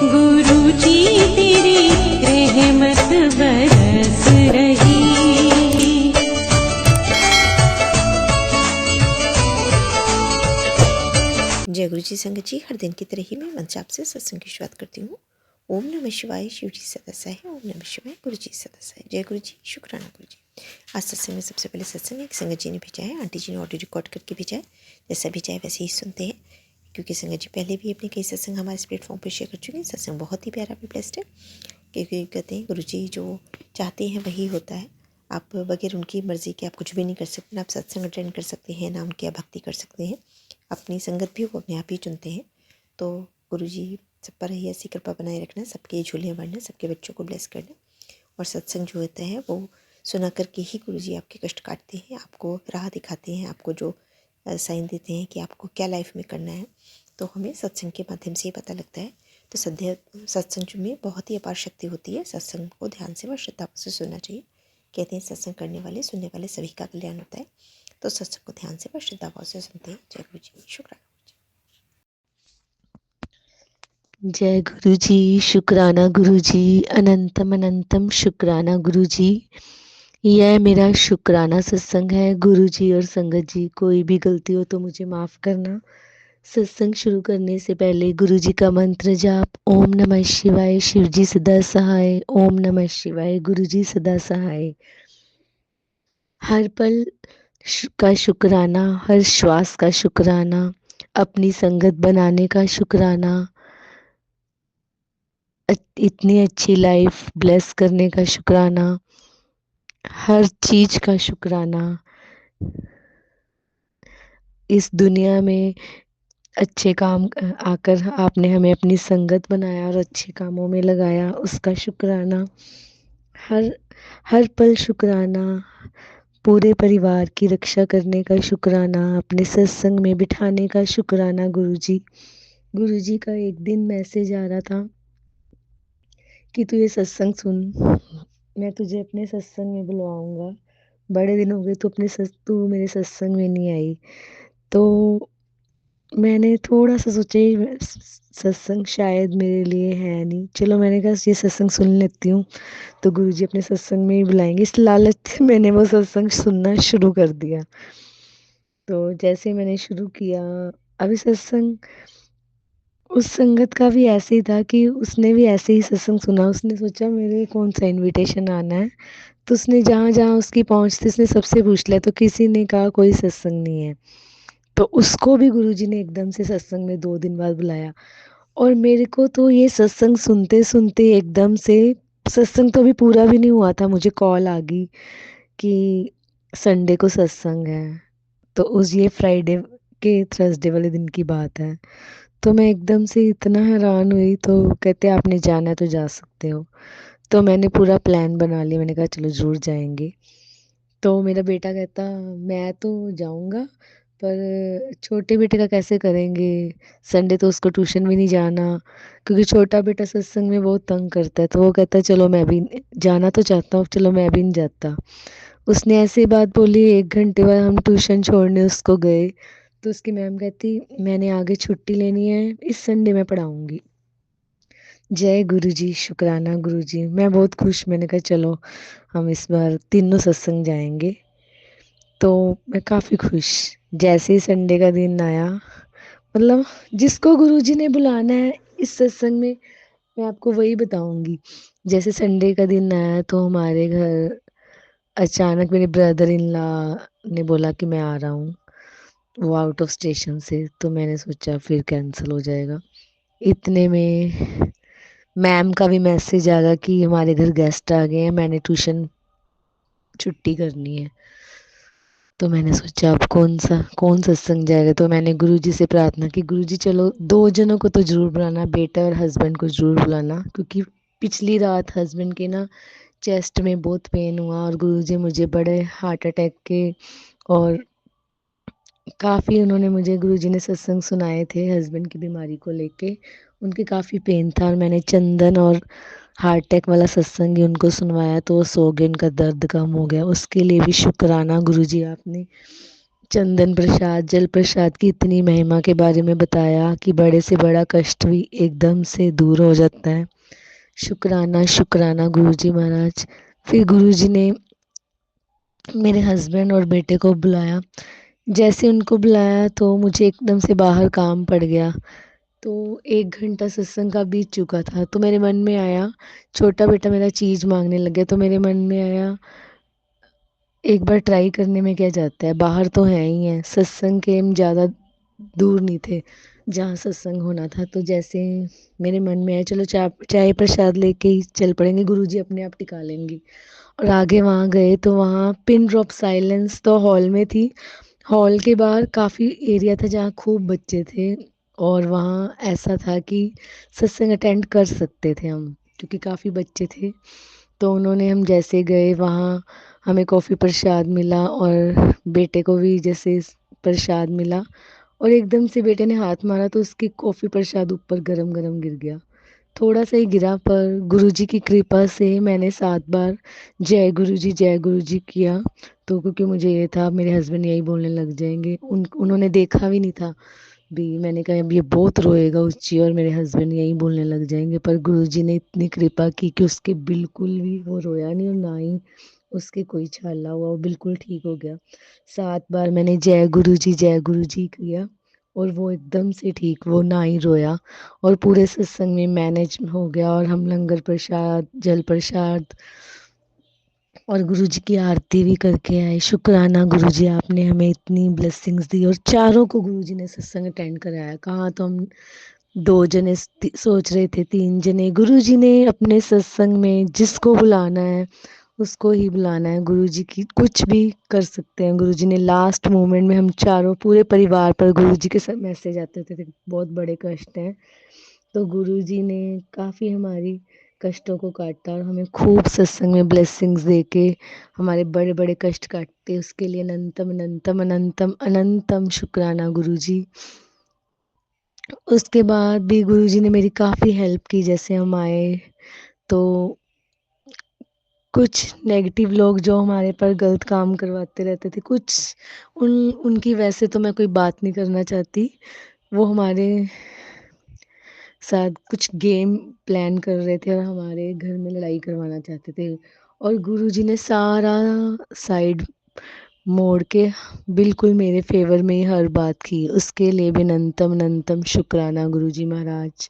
गुरु जी तेरी रहमत बरस रही। जय गुरु जी संगत जी, हर दिन की तरह ही मैं मंच आपसे सत्संग की शुरुआत करती हूँ। ओम नमः शिवाय, शिव जी सदा है। ओम नमः शिवाय, गुरु जी सदा है। जय गुरु जी, शुक्राना गुरु जी। आज सत्संग में सबसे पहले सत्संग एक संगत जी ने भेजा है, आंटी जी ने ऑडियो रिकॉर्ड करके भेजा है। जैसा भेजा है वैसे ही सुनते हैं, क्योंकि संगत जी पहले भी अपने कई सत्संग हमारे इस प्लेटफॉर्म पर शेयर कर चुके हैं। सत्संग बहुत ही प्यारा भी ब्लेस्ड है, क्योंकि कहते हैं गुरु जी जो चाहते हैं वही होता है। आप बगैर उनकी मर्ज़ी के आप कुछ भी नहीं कर सकते, ना आप सत्संग अटेंड कर सकते हैं, ना उनकी आप भक्ति कर सकते हैं। अपनी संगत भी वो अपने आप ही चुनते हैं। तो गुरु जी सब पर ही ऐसी कृपा बनाए रखना, सबके झूले भरना, सबके बच्चों को ब्लेस करना। और सत्संग जो होता है वो सुना करके ही गुरु जी आपके कष्ट काटते हैं, आपको राह दिखाते हैं, आपको जो साइन देते हैं कि आपको क्या लाइफ में करना है। तो हमें सत्संग के माध्यम से ही पता लगता है। तो सत्संग में बहुत ही अपार शक्ति होती है। सत्संग को ध्यान से व श्रद्धा से सुनना चाहिए। कहते हैं सत्संग करने वाले सुनने वाले सभी का कल्याण होता है। तो सत्संग को ध्यान से व श्रद्धा भाव से सुनते हैं। जय गुरु जी, शुक्राना। जय गुरु जी, शुक्राना गुरु जी, अनंतम अनंतम शुक्राना गुरु जी। यह मेरा शुक्राना सत्संग है। गुरु जी और संगत जी, कोई भी गलती हो तो मुझे माफ़ करना। सत्संग शुरू करने से पहले गुरु जी का मंत्र जाप, ओम नमः शिवाय, शिव जी सदा सहाय। ओम नमः शिवाय, गुरु जी सदा सहाय। हर पल का शुक्राना, हर श्वास का शुक्राना, अपनी संगत बनाने का शुक्राना, इतनी अच्छी लाइफ ब्लेस करने का शुक्राना, हर चीज का शुक्राना। इस दुनिया में अच्छे काम आकर आपने हमें अपनी संगत बनाया और अच्छे कामों में लगाया, उसका शुक्राना। हर हर पल शुक्राना, पूरे परिवार की रक्षा करने का शुक्राना, अपने सत्संग में बिठाने का शुक्राना गुरु जी। गुरु जी का एक दिन मैसेज आ रहा था कि तू ये सत्संग सुन, मैं तुझे अपने सत्संग में बुलवाऊंगा। बड़े दिन हो गए तू मेरे सत्संग में नहीं आई। तो मैंने थोड़ा सा सोचा ये सत्संग शायद मेरे लिए है नहीं, चलो मैंने कहा ये सत्संग सुन लेती हूँ, तो गुरुजी अपने सत्संग में ही बुलाएंगे, इस लालच से मैंने वो सत्संग सुनना शुरू कर दिया। तो जैसे मैंने शुरू किया, अभी सत्संग उस संगत का भी ऐसे ही था कि उसने भी ऐसे ही सत्संग सुना। उसने सोचा मेरे कौन सा इनविटेशन आना है, तो उसने जहाँ जहाँ उसकी पहुँच थी उसने सबसे पूछ लिया, तो किसी ने कहा कोई सत्संग नहीं है। तो उसको भी गुरुजी ने एकदम से सत्संग में 2 दिन बाद बुलाया। और मेरे को तो ये सत्संग सुनते सुनते एकदम से, सत्संग तो अभी पूरा भी नहीं हुआ था, मुझे कॉल आ गई कि संडे को सत्संग है। तो उस ये फ्राइडे के थर्सडे वाले दिन की बात है। तो मैं एकदम से इतना हैरान हुई, तो कहते आपने जाना है तो जा सकते हो। तो मैंने पूरा प्लान बना लिया, मैंने कहा चलो ज़रूर जाएंगे। तो मेरा बेटा कहता मैं तो जाऊंगा, पर छोटे बेटे का कैसे करेंगे, संडे तो उसको ट्यूशन भी नहीं जाना, क्योंकि छोटा बेटा सत्संग में बहुत तंग करता है। तो वो कहता चलो मैं भी जाना तो चाहता हूँ, चलो मैं भी नहीं जाता। उसने ऐसी बात बोली, 1 घंटे बाद हम ट्यूशन छोड़ने उसको गए, तो उसकी मैम कहती मैंने आगे छुट्टी लेनी है, इस संडे मैं पढ़ाऊंगी। जय गुरु जी, शुक्राना गुरु जी। मैं बहुत खुश, मैंने कहा चलो हम इस बार तीनों सत्संग जाएंगे। तो मैं काफ़ी खुश। जैसे ही संडे का दिन आया, मतलब जिसको गुरुजी ने बुलाना है इस सत्संग में, मैं आपको वही बताऊंगी। जैसे संडे का दिन आया तो हमारे घर अचानक मेरे ब्रदर इन लॉ ने बोला कि मैं आ रहा हूँ, वो आउट ऑफ स्टेशन से। तो मैंने सोचा फिर कैंसिल हो जाएगा। इतने में मैम का भी मैसेज आ गया कि हमारे घर गेस्ट आ गए हैं, मैंने ट्यूशन छुट्टी करनी है। तो मैंने सोचा अब कौन सत्संग जाएगा। तो मैंने गुरुजी से प्रार्थना की, गुरुजी चलो 2 जनों को तो जरूर बुलाना, बेटा और हस्बैंड को जरूर बुलाना, क्योंकि पिछली रात हस्बैंड के ना चेस्ट में बहुत पेन हुआ और गुरुजी मुझे बड़े हार्ट अटैक के, और काफ़ी उन्होंने मुझे, गुरुजी ने सत्संग सुनाए थे हस्बैंड की बीमारी को लेके, उनके काफ़ी पेन था, और मैंने चंदन और हार्ट अटैक वाला सत्संग ही उनको सुनवाया, तो वो सो गए, उनका दर्द कम हो गया। उसके लिए भी शुक्राना गुरुजी, आपने चंदन प्रसाद, जल प्रसाद की इतनी महिमा के बारे में बताया कि बड़े से बड़ा कष्ट भी एकदम से दूर हो जाता है। शुक्राना शुक्राना गुरुजी महाराज। फिर गुरुजी ने मेरे हस्बैंड और बेटे को बुलाया। जैसे उनको बुलाया तो मुझे एकदम से बाहर काम पड़ गया। तो 1 घंटा सत्संग का बीत चुका था, तो मेरे मन में आया, छोटा बेटा मेरा चीज़ मांगने लग गया, तो मेरे मन में आया एक बार ट्राई करने में क्या जाता है, बाहर तो है ही है, सत्संग के हम ज़्यादा दूर नहीं थे जहाँ सत्संग होना था। तो जैसे मेरे मन में आया चलो चाय प्रसाद लेके ही चल पड़ेंगे, गुरुजी अपने आप टिका लेंगे। और आगे वहाँ गए तो वहाँ पिन ड्रॉप साइलेंस तो हॉल में थी। हॉल के बाहर काफ़ी एरिया था जहाँ खूब बच्चे थे, और वहाँ ऐसा था कि सत्संग अटेंड कर सकते थे हम, क्योंकि काफ़ी बच्चे थे। तो उन्होंने, हम जैसे गए वहाँ हमें कॉफ़ी प्रसाद मिला, और बेटे को भी जैसे प्रसाद मिला, और एकदम से बेटे ने हाथ मारा तो उसकी कॉफ़ी प्रसाद ऊपर गरम गरम गिर गया। थोड़ा सा ही गिरा, पर गुरुजी की कृपा से मैंने 7 बार जय गुरुजी किया। तो क्योंकि मुझे ये था मेरे हस्बैंड यही बोलने लग जाएंगे, उन्होंने देखा भी नहीं था भी, मैंने कहा अब ये बहुत रोएगा उच्ची और मेरे हस्बैंड यही बोलने लग जाएंगे, पर गुरुजी ने इतनी कृपा की कि उसके बिल्कुल भी वो रोया नहीं, और ना ही उसके कोई छाला हुआ, वो बिल्कुल ठीक हो गया। 7 बार मैंने जय गुरुजी किया, और वो एकदम से ठीक, वो ना ही रोया, और पूरे सत्संग में मैनेज हो गया। और हम लंगर प्रसाद, जल प्रसाद और गुरुजी की आरती भी करके आए। शुक्राना गुरुजी, आपने हमें इतनी ब्लेसिंग्स दी, और चारों को गुरुजी ने सत्संग अटेंड कराया। कहाँ तो हम 2 जने सोच रहे थे, 3 जने। गुरुजी ने अपने सत्संग में जिसको बुलाना है उसको ही बुलाना है। गुरुजी की कुछ भी कर सकते हैं। गुरुजी ने लास्ट मोमेंट में हम चारों पूरे परिवार पर गुरुजी के सब मैसेज आते थे, बहुत बड़े कष्ट हैं, तो गुरुजी ने काफ़ी हमारी कष्टों को काटा, और हमें खूब सत्संग में ब्लेसिंग्स देके हमारे बड़े बड़े कष्ट काटते, उसके लिए अनंतम अनंतम अनंतम अनंतम शुक्राना गुरुजी। उसके बाद भी गुरुजी ने मेरी काफ़ी हेल्प की। जैसे हम आए तो कुछ नेगेटिव लोग जो हमारे पर गलत काम करवाते रहते थे, कुछ उनकी, वैसे तो मैं कोई बात नहीं करना चाहती, वो हमारे साथ कुछ गेम प्लान कर रहे थे और हमारे घर में लड़ाई करवाना चाहते थे, और गुरुजी ने सारा साइड मोड़ के बिल्कुल मेरे फेवर में ही हर बात की। उसके लिए भी अनंतम अनंतम शुक्राना गुरुजी महाराज।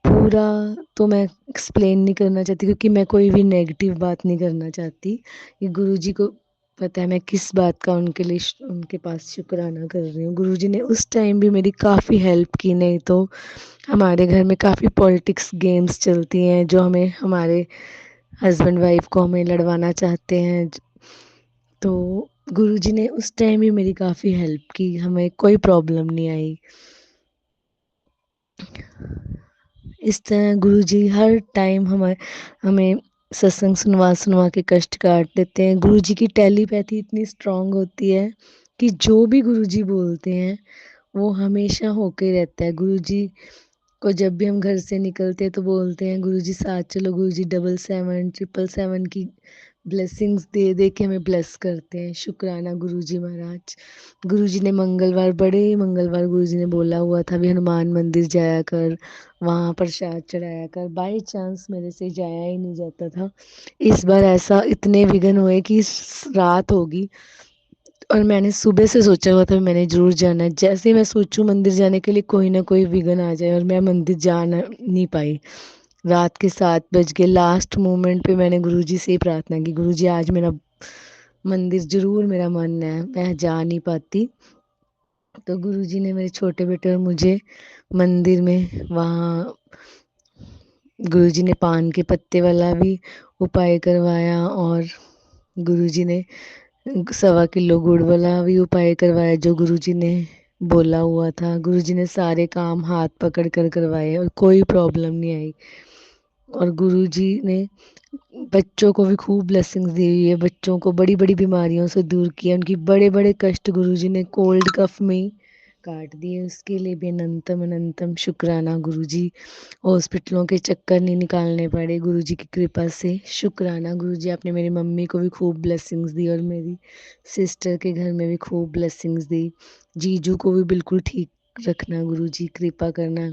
पूरा तो मैं एक्सप्लेन नहीं करना चाहती, क्योंकि मैं कोई भी नेगेटिव बात नहीं करना चाहती। ये गुरुजी को पता है मैं किस बात का उनके लिए उनके पास शुक्राना कर रही हूँ। गुरुजी ने उस टाइम भी मेरी काफ़ी हेल्प की, नहीं तो हमारे घर में काफ़ी पॉलिटिक्स गेम्स चलती हैं जो हमें, हमारे हस्बैंड वाइफ को हमें लड़वाना चाहते हैं। तो गुरुजी ने उस टाइम भी मेरी काफ़ी हेल्प की, हमें कोई प्रॉब्लम नहीं आई। इस तरह गुरुजी हर टाइम हमें हमें सत्संग सुनवा सुनवा के कष्ट काट देते हैं। गुरुजी की टेलीपैथी इतनी स्ट्रांग होती है कि जो भी गुरुजी बोलते हैं वो हमेशा होके रहता है। गुरुजी को जब भी हम घर से निकलते हैं तो बोलते हैं गुरुजी साथ चलो, गुरुजी 777 777 की ब्लेसिंग्स दे दे के हमें ब्लेस करते हैं। शुक्राना गुरुजी महाराज। गुरुजी ने मंगलवार, बड़े मंगलवार गुरुजी ने बोला हुआ था भी हनुमान मंदिर जाया कर, वहाँ प्रसाद चढ़ाया कर। बाई चांस मेरे से जाया ही नहीं जाता था। इस बार ऐसा इतने विघ्न हुए कि रात होगी, और मैंने सुबह से सोचा हुआ था मैंने जरूर जाना है। जैसे ही मैं सोचूं मंदिर जाने के लिए, कोई ना कोई विघ्न आ जाए और मैं मंदिर जा नहीं पाई। रात के 7 बज गए। लास्ट मोमेंट पे मैंने गुरुजी से ही प्रार्थना की, गुरुजी आज मेरा मंदिर जरूर, मेरा मन है, मैं जा नहीं पाती। तो गुरुजी ने मेरे छोटे बेटे और मुझे मंदिर में, वहाँ गुरुजी ने पान के पत्ते वाला भी उपाय करवाया, और गुरुजी ने 1.25 किलो गुड़ वाला भी उपाय करवाया जो गुरुजी ने बोला हुआ था। गुरुजी ने सारे काम हाथ पकड़ कर करवाए और कोई प्रॉब्लम नहीं आई। और गुरुजी ने बच्चों को भी खूब ब्लेसिंग्स दी हुई है, बच्चों को बड़ी बड़ी बीमारियों से दूर किया। उनकी बड़े बड़े कष्ट गुरुजी ने कोल्ड कफ में ही काट दिए उसके लिए भी अनंतम अनंतम शुक्राना गुरुजी। हॉस्पिटलों के चक्कर नहीं निकालने पड़े गुरुजी की कृपा से। शुक्राना गुरुजी, आपने मेरी मम्मी को भी खूब ब्लेसिंग्स दी और मेरी सिस्टर के घर में भी खूब ब्लेसिंग्स दी। जीजू को भी बिल्कुल ठीक रखना गुरुजी, कृपा करना।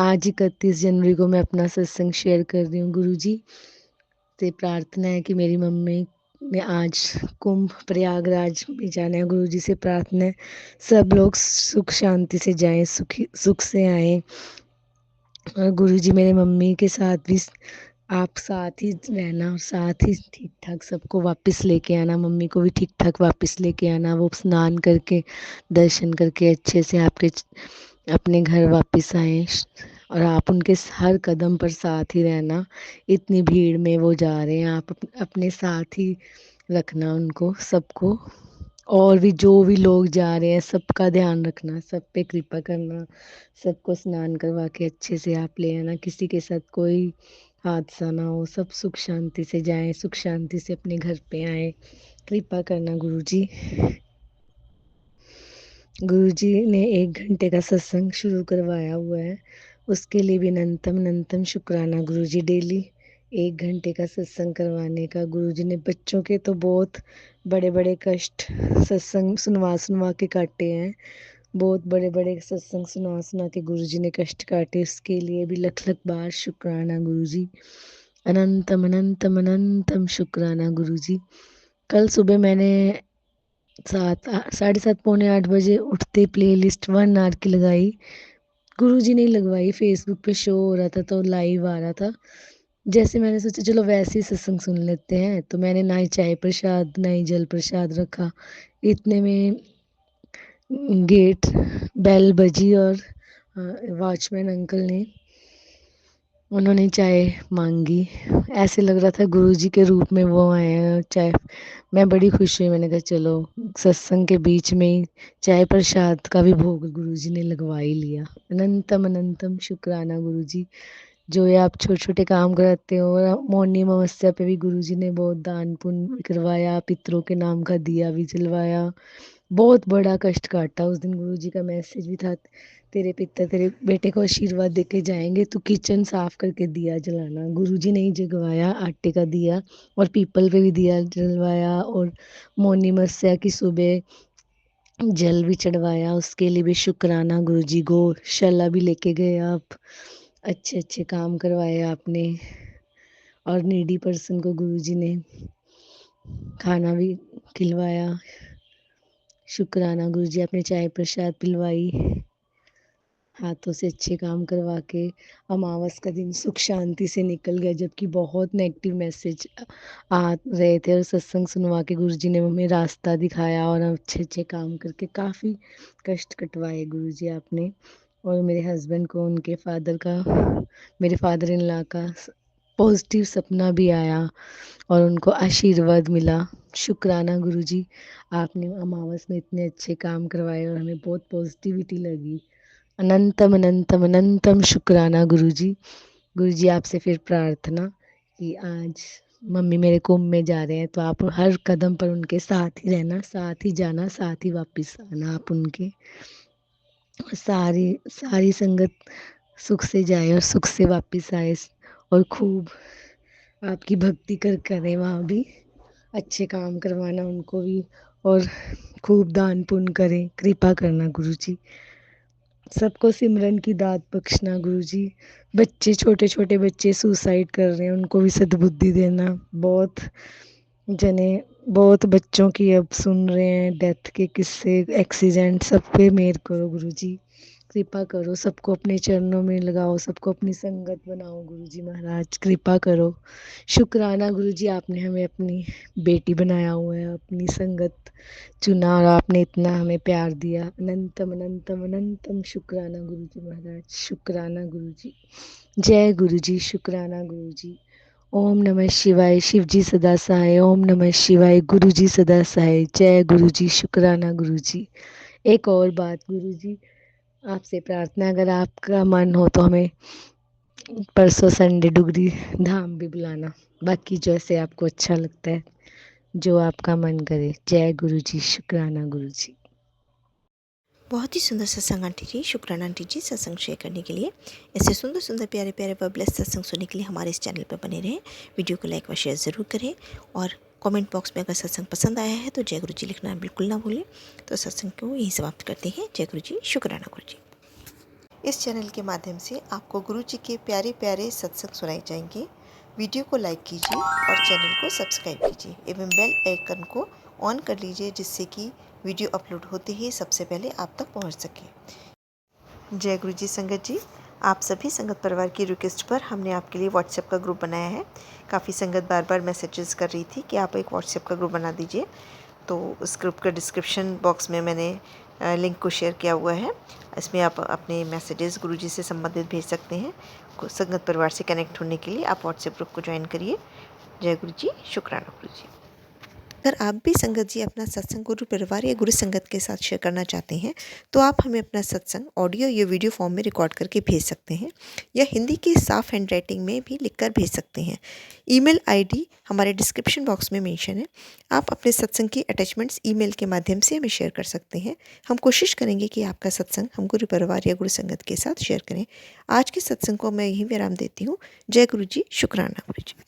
आज 31 जनवरी को मैं अपना सत्संग शेयर कर रही हूँ गुरुजी से प्रार्थना है कि मेरी मम्मी ने आज कुंभ प्रयागराज में जाना है। गुरुजी से प्रार्थना है सब लोग सुख शांति से जाएं, सुख से आए। और गुरुजी मेरे मम्मी के साथ भी आप साथ ही रहना और साथ ही ठीक ठाक सबको वापस लेके आना। मम्मी को भी ठीक ठाक वापस लेके आना। वो स्नान करके दर्शन करके अच्छे से आपके अपने घर वापस आए। और आप उनके हर कदम पर साथ ही रहना। इतनी भीड़ में वो जा रहे हैं, आप अपने साथ ही रखना उनको सबको। और भी जो भी लोग जा रहे हैं सबका ध्यान रखना, सब पे कृपा करना। सबको स्नान करवा के अच्छे से आप ले आना। किसी के साथ कोई हादसा ना हो, सब सुख शांति से जाएं, सुख शांति से अपने घर पे आए। कृपा करना गुरुजी। गुरुजी ने 1 घंटे का सत्संग शुरू करवाया हुआ है, उसके लिए भी अनंतम अनंतम शुक्राना गुरुजी। डेली 1 घंटे का सत्संग करवाने का गुरुजी ने बच्चों के तो बहुत बड़े बड़े कष्ट सत्संग सुनवा सुनवा के काटे हैं। बहुत बड़े बड़े सत्संग सुना सुना के गुरुजी ने कष्ट काटे, उसके लिए भी लख लख बार शुक्राना गुरुजी। अनंतम अनंतम अनंतम शुक्राना गुरुजी। कल सुबह मैंने 7, 7:30, पौने 8 बजे उठते प्लेलिस्ट 1 आवर की लगाई। गुरुजी ने ही लगवाई, फेसबुक पे शो हो रहा था तो लाइव आ रहा था। जैसे मैंने सोचा चलो वैसे ही सत्संग सुन लेते हैं, तो मैंने ना ही चाय प्रसाद ना ही जल प्रसाद रखा। इतने में गेट बेल बजी और वॉचमैन अंकल ने उन्होंने चाय मांगी। ऐसे लग रहा था गुरुजी के रूप में वो आए हैं चाय। मैं बड़ी खुश हुई, मैंने कहा चलो सत्संग के बीच में ही चाय प्रसाद का भी भोग गुरुजी ने लगवा ही लिया। अनंतम अनंतम शुक्राना गुरुजी। जो ये आप छोटे छोटे काम कराते हो। और मौनी अमावस्या पे भी गुरुजी ने बहुत दान पुण्य करवाया, पितरों के नाम का दिया भी जलवाया। बहुत बड़ा कष्ट काटा उस दिन। गुरुजी का मैसेज भी था, तेरे पिता तेरे बेटे को आशीर्वाद देके जाएंगे, तू किचन साफ करके दिया जलाना। गुरुजी ने ही जगवाया आटे का दिया और पीपल पे भी दिया जलवाया। और मौनी मस्या की सुबह जल भी चढ़वाया, उसके लिए भी शुक्राना गुरुजी। गौशाला भी लेके गए आप, अच्छे अच्छे काम करवाए आपने। और नीडी पर्सन को गुरुजी ने खाना भी खिलवाया। शुक्राना गुरुजी, आपने चाय प्रसाद पिलवाई, हाथों से अच्छे काम करवा के। अमावस का दिन सुख शांति से निकल गया, जबकि बहुत नेगेटिव मैसेज आ रहे थे। और सत्संग सुनवा के गुरुजी ने हमें रास्ता दिखाया और अच्छे अच्छे काम करके काफ़ी कष्ट कटवाए गुरुजी आपने। और मेरे हस्बैंड को उनके फादर का, मेरे फादर इन लॉ का पॉजिटिव सपना भी आया और उनको आशीर्वाद मिला। शुक्राना गुरुजी, आपने अमावस में इतने अच्छे काम करवाए और हमें बहुत पॉजिटिविटी लगी। अनंतम अनंतम अनंतम शुक्राना गुरुजी। गुरुजी आपसे फिर प्रार्थना कि आज मम्मी मेरे कुंभ में जा रहे हैं, तो आप हर कदम पर उनके साथ ही रहना, साथ ही जाना, साथ ही वापस आना। आप उनके सारी सारी संगत सुख से जाए और सुख से वापस आए। और खूब आपकी भक्ति करें वहाँ भी, अच्छे काम करवाना उनको भी। और खूब दान पुण्य करें, कृपा करना गुरुजी। सबको सिमरन की दात बख्शना गुरुजी। बच्चे छोटे छोटे बच्चे सुसाइड कर रहे हैं, उनको भी सद्बुद्धि देना। बहुत जने बहुत बच्चों की अब सुन रहे हैं डेथ के किस्से, एक्सीडेंट, सब पे मेहर करो गुरुजी। कृपा करो, सबको अपने चरणों में लगाओ, सबको अपनी संगत बनाओ गुरुजी महाराज, कृपा करो। शुक्राना गुरुजी, आपने हमें अपनी बेटी बनाया हुआ है, अपनी संगत चुना और आपने इतना हमें प्यार दिया। अनंतम अनंतम अनंतम शुक्राना गुरुजी महाराज, शुक्राना गुरुजी। जय गुरुजी, शुक्राना गुरुजी। ओम नमः शिवाय, शिवजी सदा सहाय। ओम नमः शिवाय, गुरुजी सदा सहाय। जय गुरुजी, शुक्राना गुरुजी। एक और बात गुरुजी, आपसे प्रार्थना, अगर आपका मन हो तो हमें परसों संडे डुगरी धाम भी बुलाना। बाकी जैसे आपको अच्छा लगता है, जो आपका मन करे। जय गुरुजी, शुक्राना गुरुजी। बहुत ही सुंदर सत्संग आंटी जी, शुक्राना आंटी जी सत्संग शेयर करने के लिए। ऐसे सुंदर सुंदर प्यारे प्यारे व ब्लेस्ड सत्संग सुनने के लिए हमारे इस चैनल पर बने रहें। वीडियो को लाइक व शेयर ज़रूर करें और कमेंट बॉक्स में अगर सत्संग पसंद आया है तो जय गुरु जी लिखना बिल्कुल ना भूलें। तो सत्संग को यहीं समाप्त करते हैं। जय गुरु जी, शुक्राना गुरु जी। इस चैनल के माध्यम से आपको गुरु जी के प्यारे प्यारे सत्संग सुनाए जाएंगे। वीडियो को लाइक कीजिए और चैनल को सब्सक्राइब कीजिए एवं बेल आइकन को ऑन कर लीजिए, जिससे कि वीडियो अपलोड होते ही सबसे पहले आप तक पहुंच सके। जय गुरु जी संगत जी, आप सभी संगत परिवार की रिक्वेस्ट पर हमने आपके लिए व्हाट्सएप का ग्रुप बनाया है। काफ़ी संगत बार बार मैसेजेस कर रही थी कि आप एक व्हाट्सएप का ग्रुप बना दीजिए, तो उस ग्रुप का डिस्क्रिप्शन बॉक्स में मैंने लिंक को शेयर किया हुआ है। इसमें आप अपने मैसेजेस गुरु जी से संबंधित भेज सकते हैं। संगत परिवार से कनेक्ट होने के लिए आप व्हाट्सएप ग्रुप को ज्वाइन करिए। जय गुरु जी, शुक्राना गुरु जी। अगर आप भी संगत जी अपना सत्संग गुरु परिवार या गुरु संगत के साथ शेयर करना चाहते हैं तो आप हमें अपना सत्संग ऑडियो या वीडियो फॉर्म में रिकॉर्ड करके भेज सकते हैं या हिंदी की साफ हैंड राइटिंग में भी लिखकर भेज सकते हैं। ईमेल आईडी हमारे डिस्क्रिप्शन बॉक्स में मेंशन है। आप अपने सत्संग की अटैचमेंट्स ईमेल के माध्यम से हमें शेयर कर सकते हैं। हम कोशिश करेंगे कि आपका सत्संग हम गुरु परिवार या गुरु संगत के साथ शेयर करें। आज के सत्संग को मैं यहीं विराम देती हूँ। जय गुरु जी, शुक्राना गुरु जी।